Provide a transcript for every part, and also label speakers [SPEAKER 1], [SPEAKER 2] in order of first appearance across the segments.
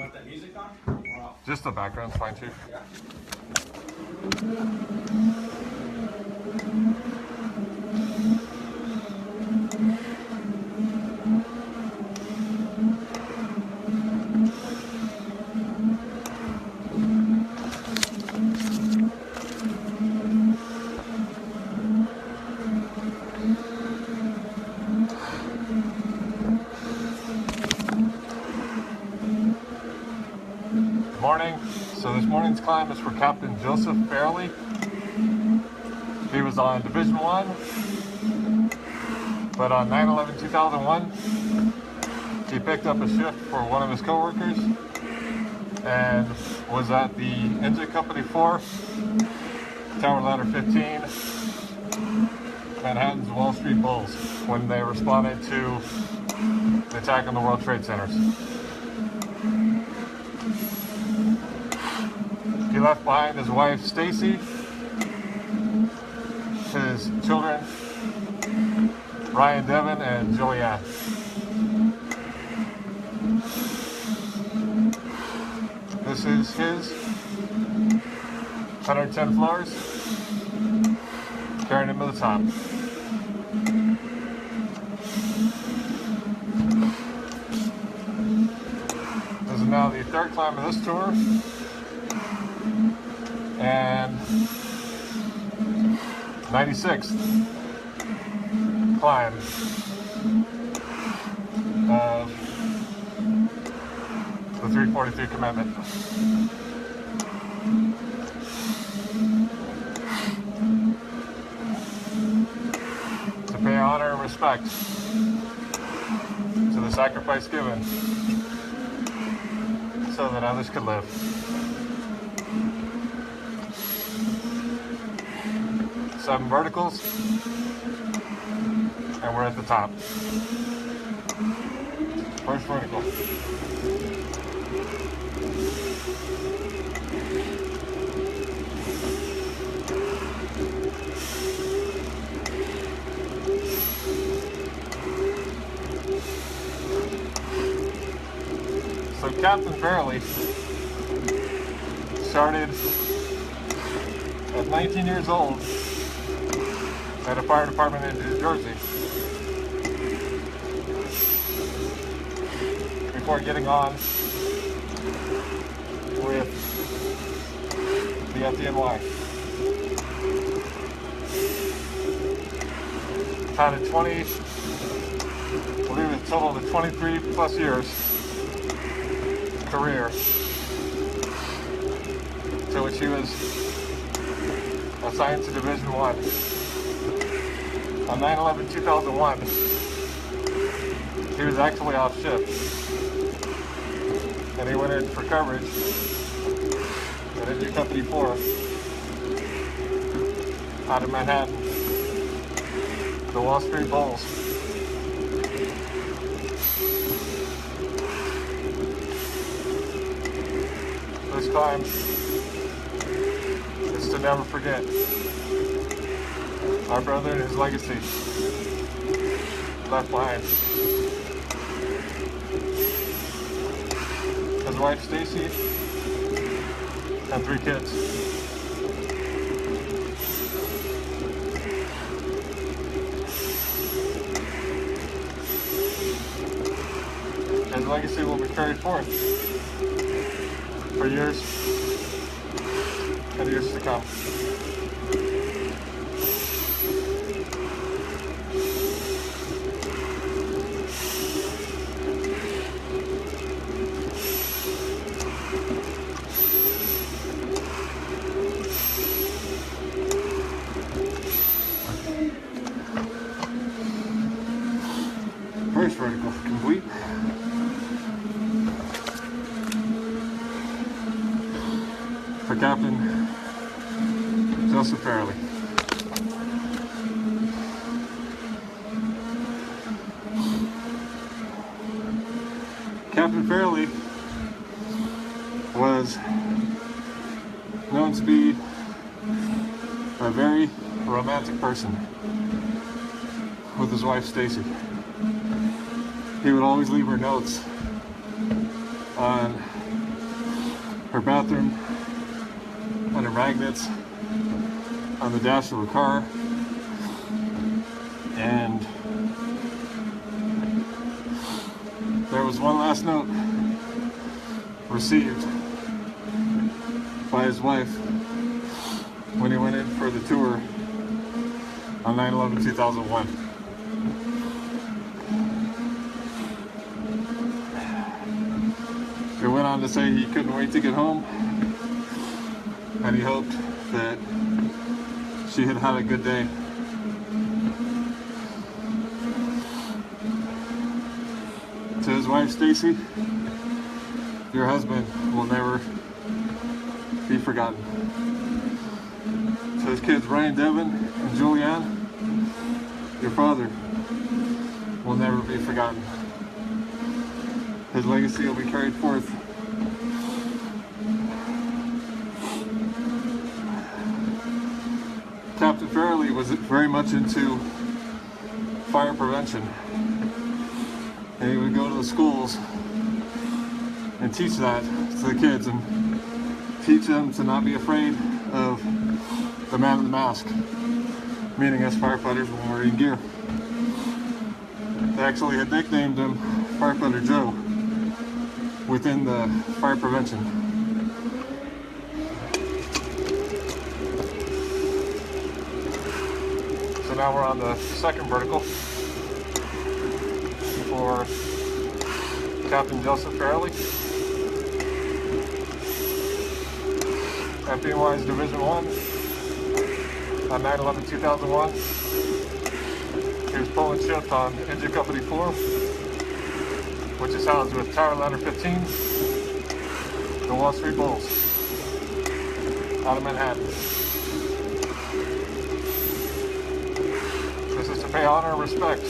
[SPEAKER 1] want that music on? Wow.
[SPEAKER 2] Just the background's fine too.
[SPEAKER 1] Yeah.
[SPEAKER 2] Morning. So this morning's climb is for Captain Joseph Farrelly. He was on Division 1, but on 9/11/2001, he picked up a shift for one of his coworkers and was at the Engine Company 4, Tower Ladder 15, Manhattan's Wall Street Bulls, when they responded to the attack on the World Trade Centers. He left behind his wife, Stacy, his children, Ryan, Devin, and Julianne. This is his 110 floors, carrying him to the top. This is now the third climb of this tour, and 96th climb of the 343 commitment. To pay honor and respect to the sacrifice given so that others could live. Seven verticals, and we're at the top. First vertical. So Captain Farrelly started at 19 years old at a fire department in New Jersey before getting on with the FDNY. Had a 20, I believe a total of 23 plus years career, to which he was assigned to Division 1. On 9/11/2001, he was actually off shift, and he went in for coverage at Engine Company 4 out of Manhattan, the Wall Street Bulls. This climb is to never forget our brother and his legacy left behind. His wife Stacy and 3 kids. His legacy will be carried forth for years and years to come. First vertical complete. For Captain Joseph Farrelly. Captain Farrelly was known to be a very romantic person with his wife Stacy. He would always leave her notes on her bathroom, and her magnets on the dash of her car. And there was one last note received by his wife when he went in for the tour on 9/11/2001. It went on to say he couldn't wait to get home, and he hoped that she had had a good day. To his wife Stacy, your husband will never be forgotten. To his kids Ryan, Devin, and Julianne, your father will never be forgotten. His legacy will be carried forth. Captain Farrelly was very much into fire prevention, and he would go to the schools and teach that to the kids and teach them to not be afraid of the man in the mask, meaning us firefighters when we're in gear. They actually had nicknamed him Firefighter Joe within the fire prevention. So now we're on the second vertical for Captain Joseph Farrelly at Div1's Division 1 on 9/11/2001. He was pulling shift on Engine Company 4, which is housed with Tower Ladder 15, the Wall Street Bulls, out of Manhattan. This is to pay honor and respect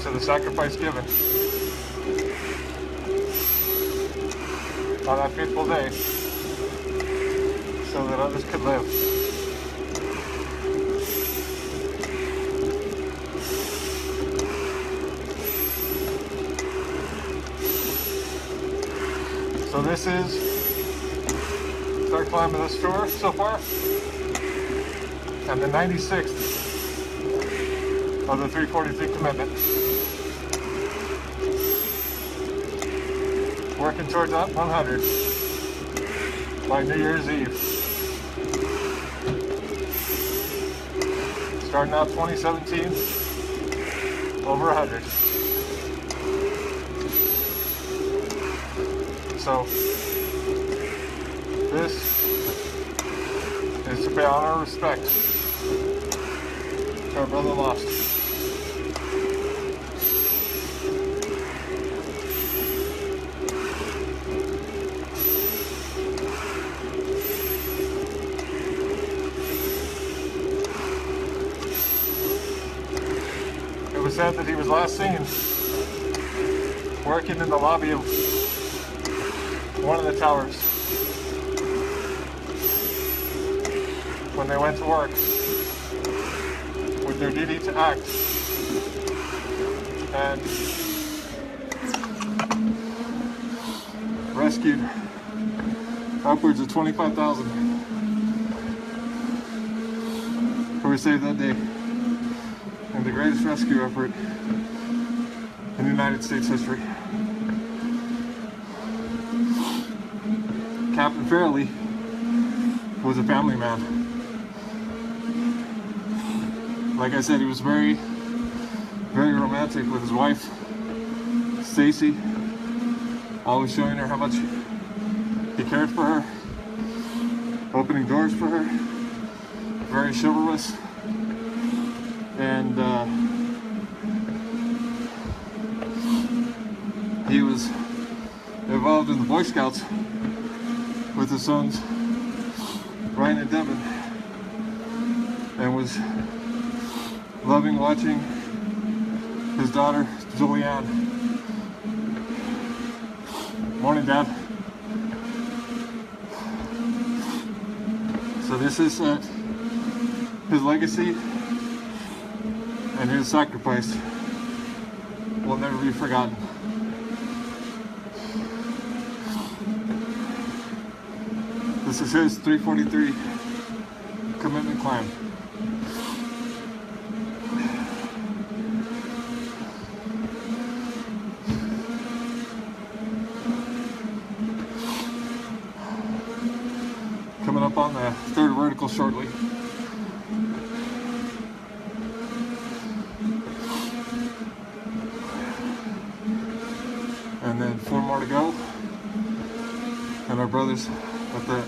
[SPEAKER 2] to the sacrifice given on that fateful day so that others could live. So this is third climb of this tour so far, and the 96th of the 343 commitment. Working towards that 100 by New Year's Eve. Starting out 2017, over 100. So this is to pay honor and respect to our brother lost. It was said that he was last seen working in the lobby of one of the towers when they went to work with their duty to act and rescued upwards of 25,000 who were saved that day in the greatest rescue effort in United States history. Captain Farrelly was a family man. Like I said, he was very, very romantic with his wife, Stacy, always showing her how much he cared for her, opening doors for her, very chivalrous, and he was involved in the Boy Scouts with his sons Ryan and Devin, and was loving watching his daughter Julianne. Morning, Dad. So this is his legacy, and his sacrifice will never be forgotten. This is his 343 commitment climb. Coming up on the third vertical shortly. And then 4 more to go. And our brothers at the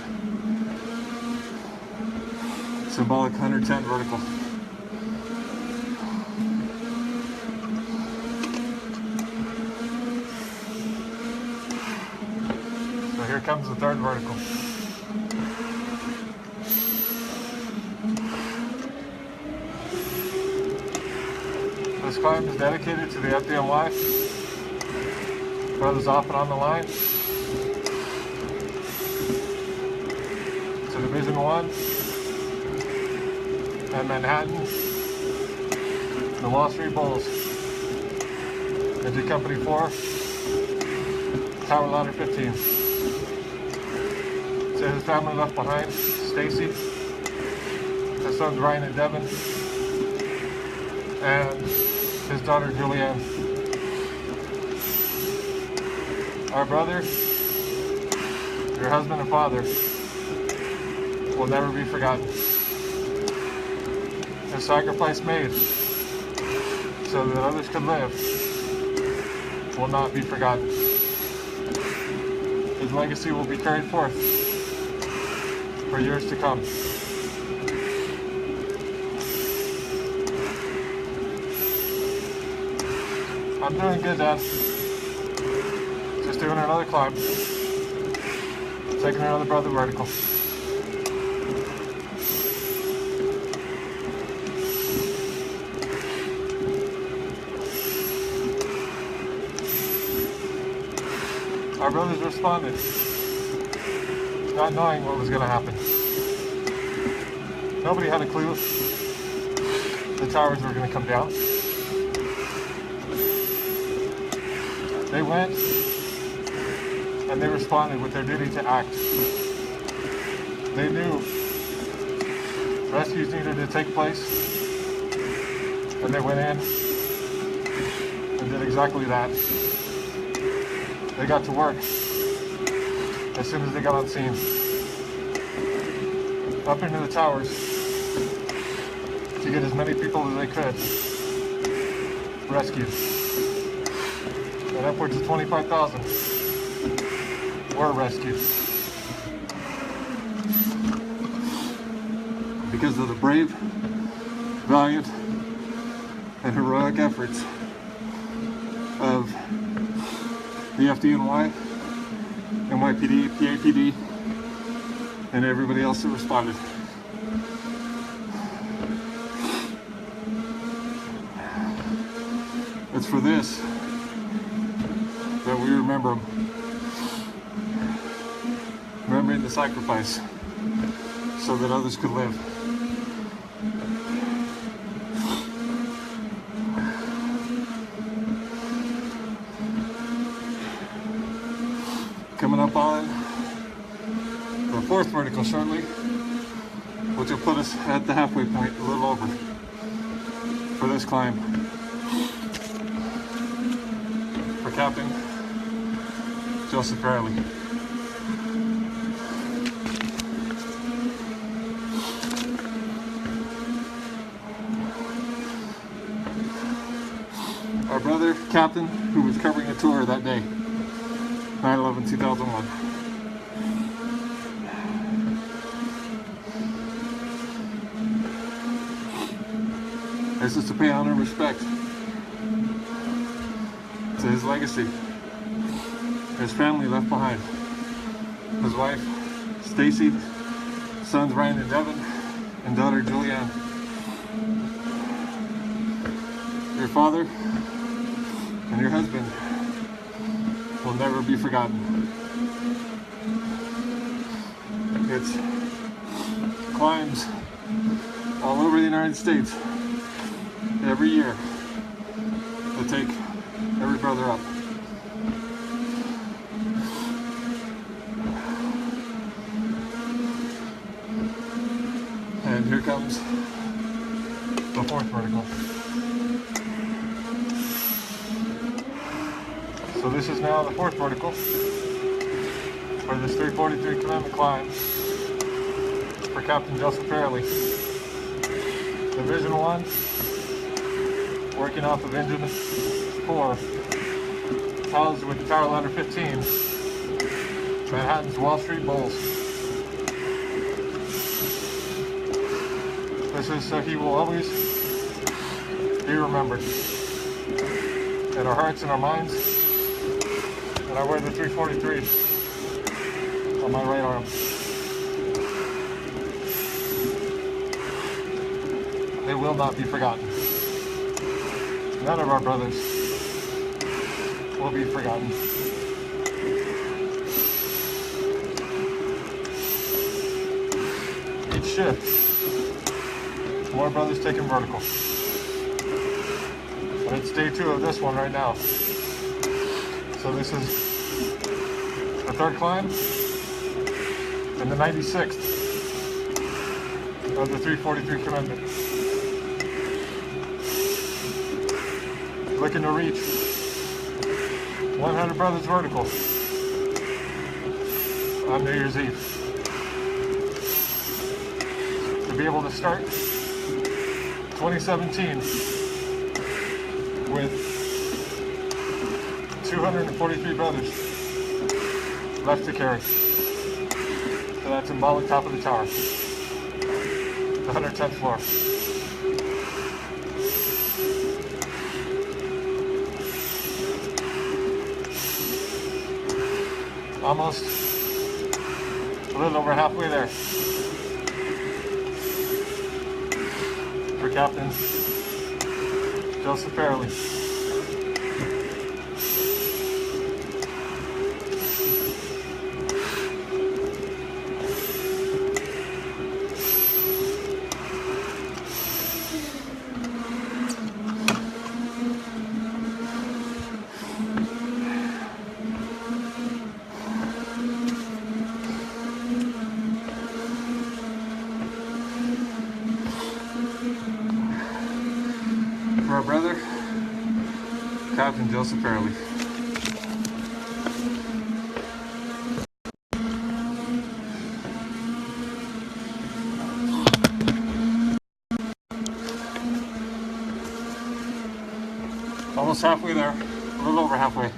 [SPEAKER 2] symbolic 110 vertical. So here comes the third vertical. This climb is dedicated to the FDNY. Brothers off and on the line. To Division 1 and Manhattan, the Wall Street Bulls, Engine Company 4, Tower Ladder 15. To his family left behind, Stacy, his sons Ryan and Devin, and his daughter Julianne. Our brother, your husband and father, will never be forgotten. The sacrifice made so that others could live will not be forgotten. His legacy will be carried forth for years to come. I'm doing good, Dad. Just doing another climb. Taking another brother vertical. Our brothers responded, not knowing what was going to happen. Nobody had a clue the towers were going to come down. They went and they responded with their duty to act. They knew rescues needed to take place, and they went in and did exactly that. They got to work as soon as they got on scene. Up into the towers to get as many people as they could rescued. And upwards of 25,000 were rescued. Because of the brave, valiant, and heroic efforts of the FDNY, NYPD, PAPD, and everybody else that responded. It's for this that we remember them. Remembering the sacrifice so that others could live. Coming up on the fourth vertical shortly, which will put us at the halfway point, a little over, for this climb. For Captain Joseph Farrelly. Our brother, Captain, who was covering a tour that day, 9/11/2001. This is to pay honor and respect to his legacy, his family left behind, his wife, Stacy, sons Ryan and Devin, and daughter Julianne. Your father and your husband will never be forgotten. It's climbs all over the United States every year that take every brother up. And here comes the fourth vertical. So this is now the fourth vertical for this 343 commandment climb for Captain Joseph Farrelly. Division 1, working off of engine 4, housed with the tower ladder 15, Manhattan's Wall Street Bulls. This is so he will always be remembered in our hearts and our minds. And I wear the 343 on my right arm. They will not be forgotten. None of our brothers will be forgotten. Each shift, more brothers taking vertical. And it's day 2 of this one right now. So this is the third climb and the 96th of the 343 commandment. Looking to reach 100 brothers vertical on New Year's Eve. To be able to start 2017 with 243 brothers left to carry. So that symbolic top of the tower, the 110th floor. Almost a little over halfway there for Captain Joseph Farrelly. For our brother, Captain Joseph Farrelly. Almost halfway there, a little over halfway.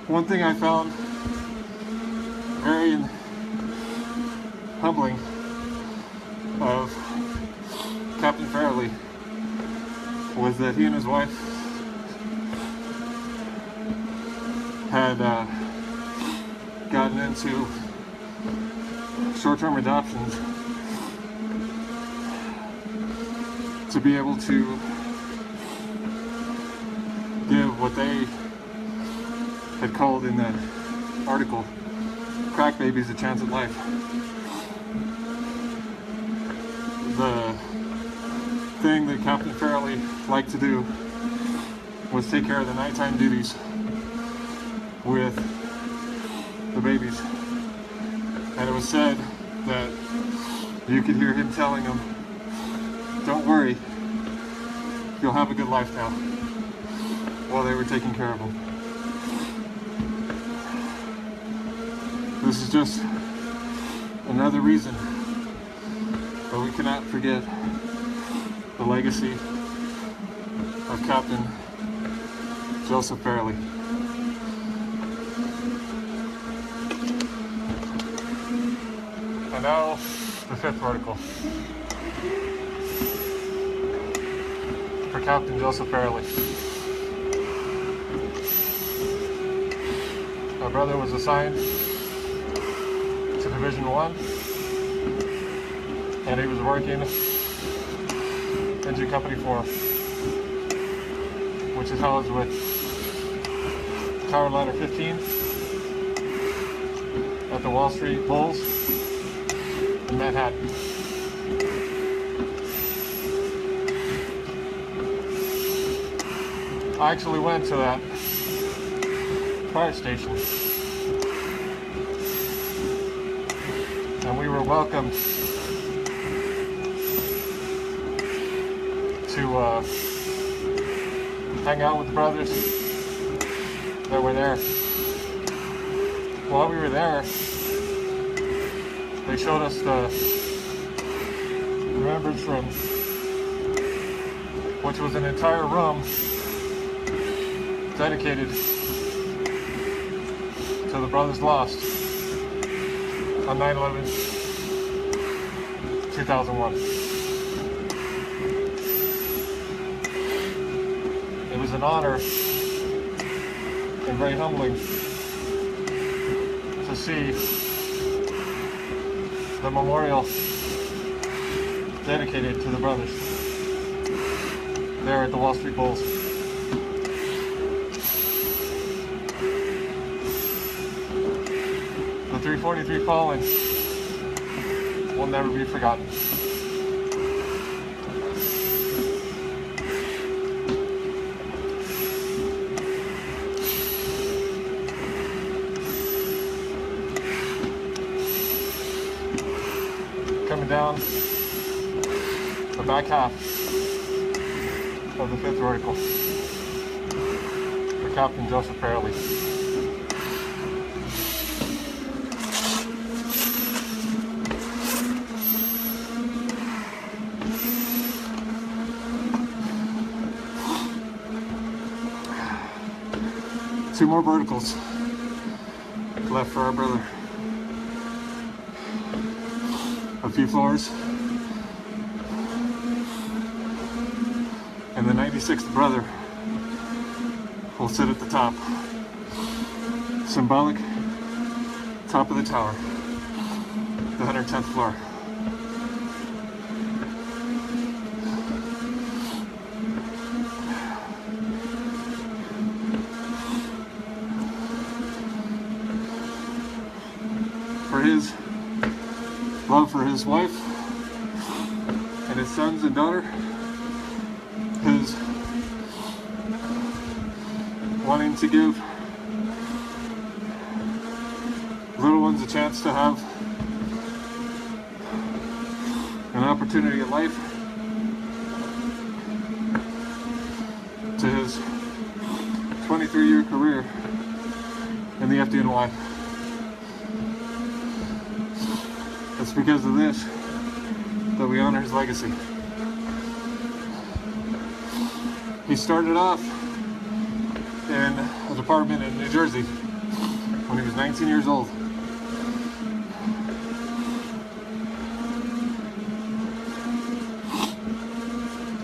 [SPEAKER 2] One thing I found very humbling of Captain Farrelly was that he and his wife had gotten into short-term adoptions to be able to give what they had called in that article, crack babies a chance at life. The thing that Captain Farrelly liked to do was take care of the nighttime duties with the babies. And it was said that you could hear him telling them, "Don't worry, you'll have a good life now," while they were taking care of them. This is just another reason that we cannot forget the legacy of Captain Joseph Farrelly. And now the 5th vertical for Captain Joseph Farrelly. My brother was assigned to Division 1, and he was working Engine Company 4, which is housed with Tower Ladder 15 at the Wall Street Bulls in Manhattan. I actually went to that fire station, and we were welcomed to hang out with the brothers that were there. While we were there, they showed us the remembrance room, which was an entire room dedicated to the brothers lost on 9/11/2001. It was an honor and very humbling to see the memorial dedicated to the brothers there at the Wall Street Bowls. The 343 fallen will never be forgotten. Coming down the back half of the 5th vertical, the Captain Joseph Farrelly. Two more verticals left for our brother. A few floors, and the 96th brother will sit at the top. Symbolic top of the tower, the 110th floor. For his love for his wife and his sons and daughter, his wanting to give little ones a chance to have an opportunity at life, to his 23-year career in the FDNY. It's because of this that we honor his legacy. He started off in a department in New Jersey when he was 19 years old.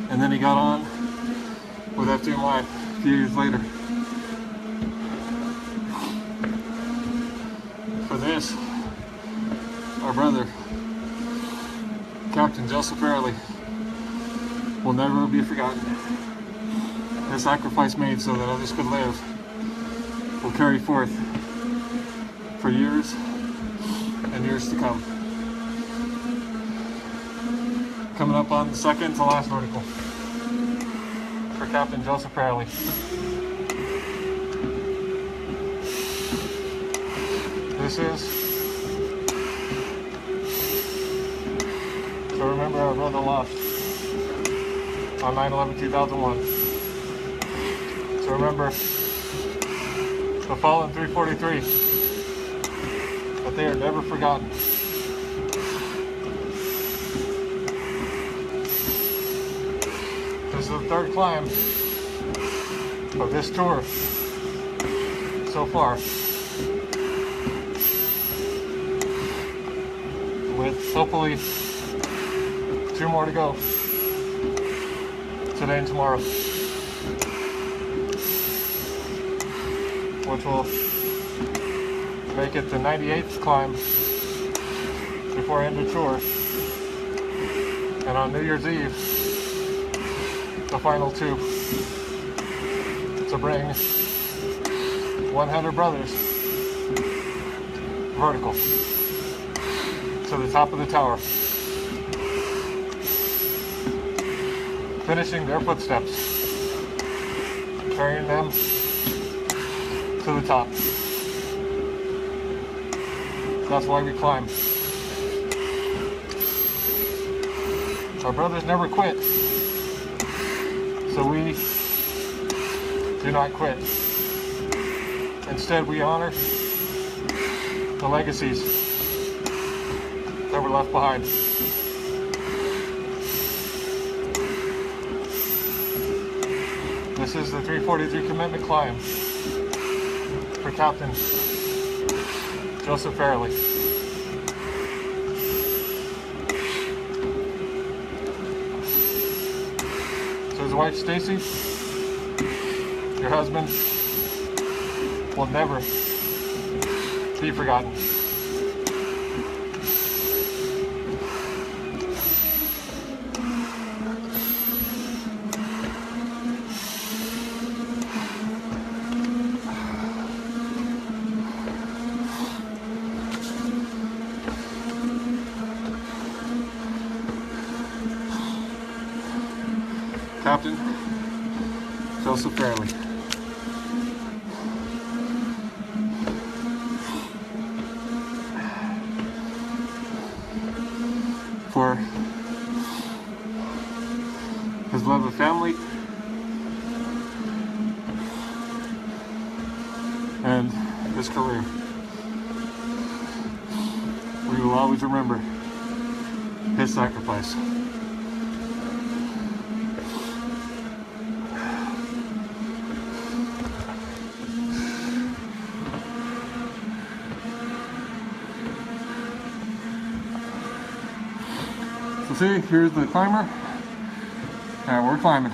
[SPEAKER 2] And then he got on with FDNY a few years later. For this, our brother, Captain Joseph Farrelly, will never be forgotten. The sacrifice made so that others could live will carry forth for years and years to come. Coming up on the second to last vertical for Captain Joseph Farrelly. This is to remember our brother lost on 9/11/2001. To remember the fallen 343, that they are never forgotten. This is the third climb of this tour so far, with hopefully 2 more to go today and tomorrow, which will make it the 98th climb before I end the tour, and on New Year's Eve the final 2 to bring 100 brothers vertical to the top of the tower, finishing their footsteps, carrying them to the top. That's why we climb. Our brothers never quit, so we do not quit. Instead, we honor the legacies that were left behind. This is the 343 commitment climb for Captain Joseph Farrelly. So his wife Stacy, your husband, will never be forgotten. Captain Joseph Farrelly. For his love of family and his career. We will always remember his sacrifice. So see, here's the climber, and we're climbing.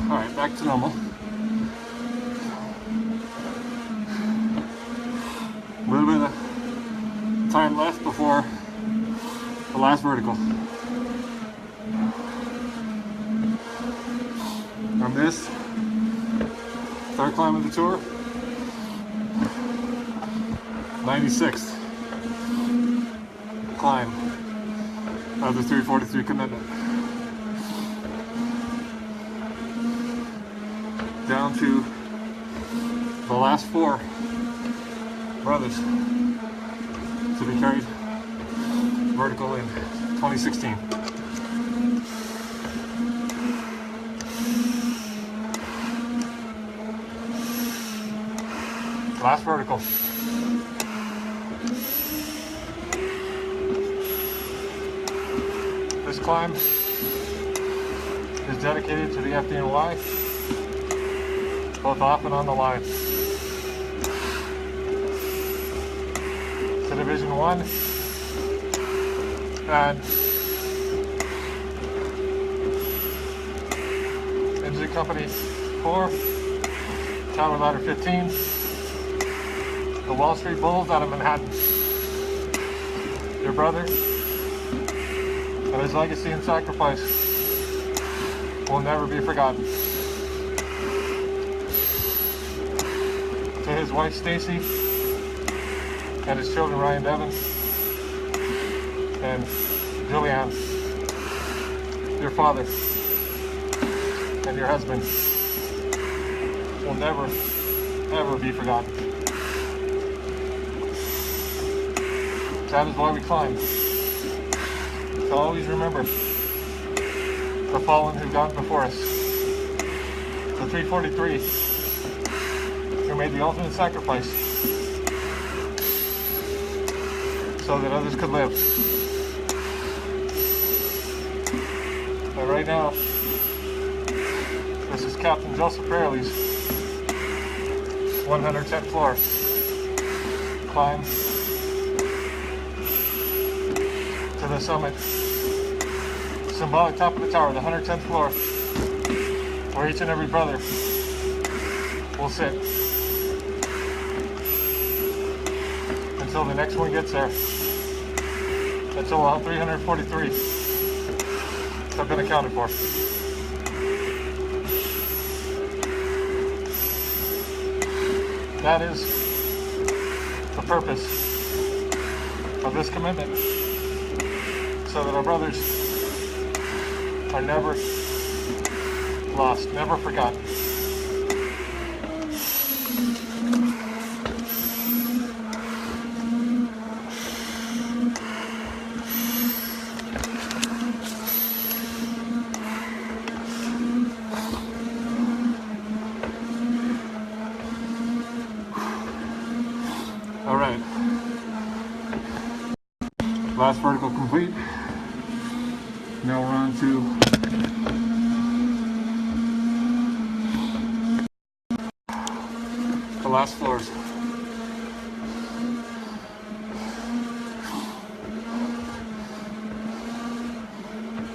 [SPEAKER 2] Alright, back to normal. A little bit of time left before the last vertical. On this third climb of the tour, 96th climb of the 343 commitment. Down to the last 4 brothers to be carried vertical in 2016. Last vertical. This climb is dedicated to the FDNY, both off and on the line. To Division 1 and Engine Company 4, Tower Ladder 15. The Wall Street Bulls out of Manhattan. Your brother and his legacy and sacrifice will never be forgotten. To his wife Stacy and his children Ryan Devin and Julianne, your father and your husband will never, ever be forgotten. That is why we climb. To always remember the fallen who've gone before us. The 343 who made the ultimate sacrifice so that others could live. But right now, this is Captain Joseph Farrelly's 110th floor climb to the summit, symbolic top of the tower, the 110th floor, where each and every brother will sit until the next one gets there, until all 343 have been accounted for. That is the purpose of this commitment, so that our brothers are never lost, never forgotten. All right, last vertical complete. Now we're on to the last floors.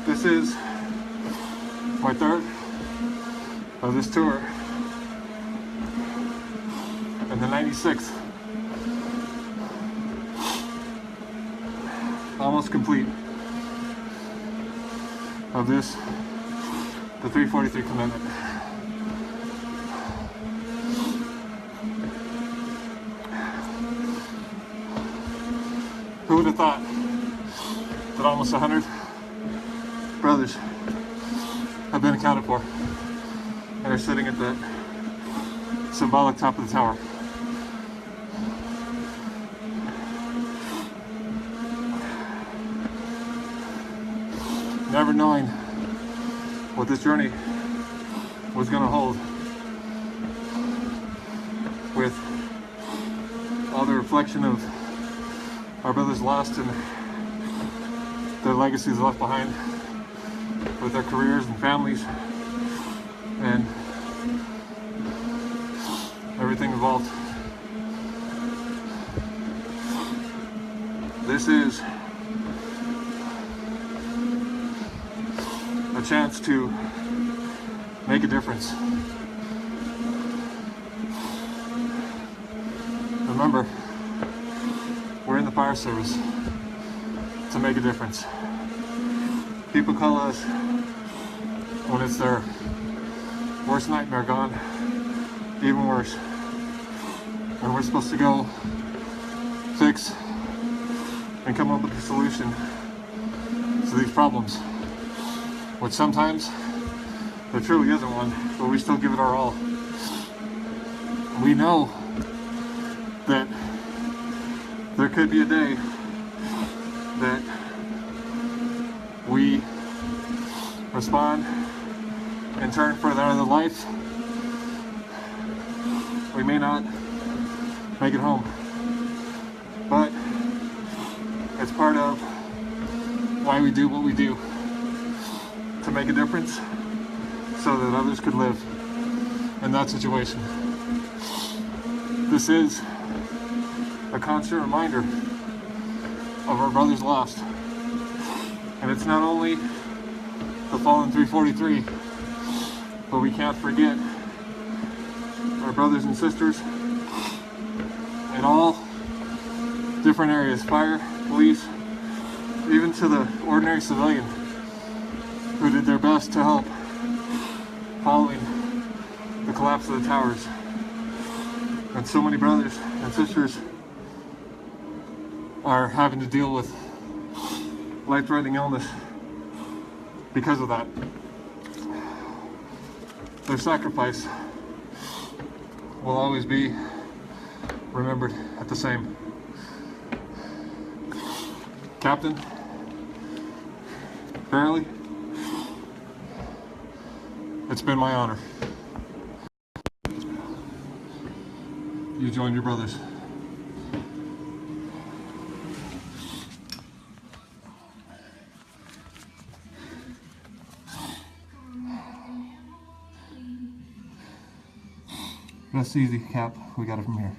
[SPEAKER 2] This is my third of this tour, and the 96th. Almost complete of this, the 343 commitment. Who would have thought that almost 100 brothers have been accounted for and are sitting at the symbolic top of the tower? Never knowing what this journey was going to hold, with all the reflection of our brothers lost and their legacies left behind, with their careers and families and everything involved. This is a chance to make a difference. Remember, we're in the fire service to make a difference. People call us when it's their worst nightmare gone, even worse. And we're supposed to go fix and come up with a solution to these problems, which sometimes there truly isn't one, but we still give it our all. We know that there could be a day that we respond in turn for another life. We may not make it home, but it's part of why we do what we do, to make a difference so that others could live in that situation. This is a constant reminder of our brothers lost. And it's not only the fallen 343, but we can't forget our brothers and sisters in all different areas, fire, police, even to the ordinary civilian who did their best to help following the collapse of the towers. And so many brothers and sisters are having to deal with life-threatening illness because of that. Their sacrifice will always be remembered at the same. Captain Farrelly, it's been my honor. You joined your brothers. Rest easy, Cap. We got it from here.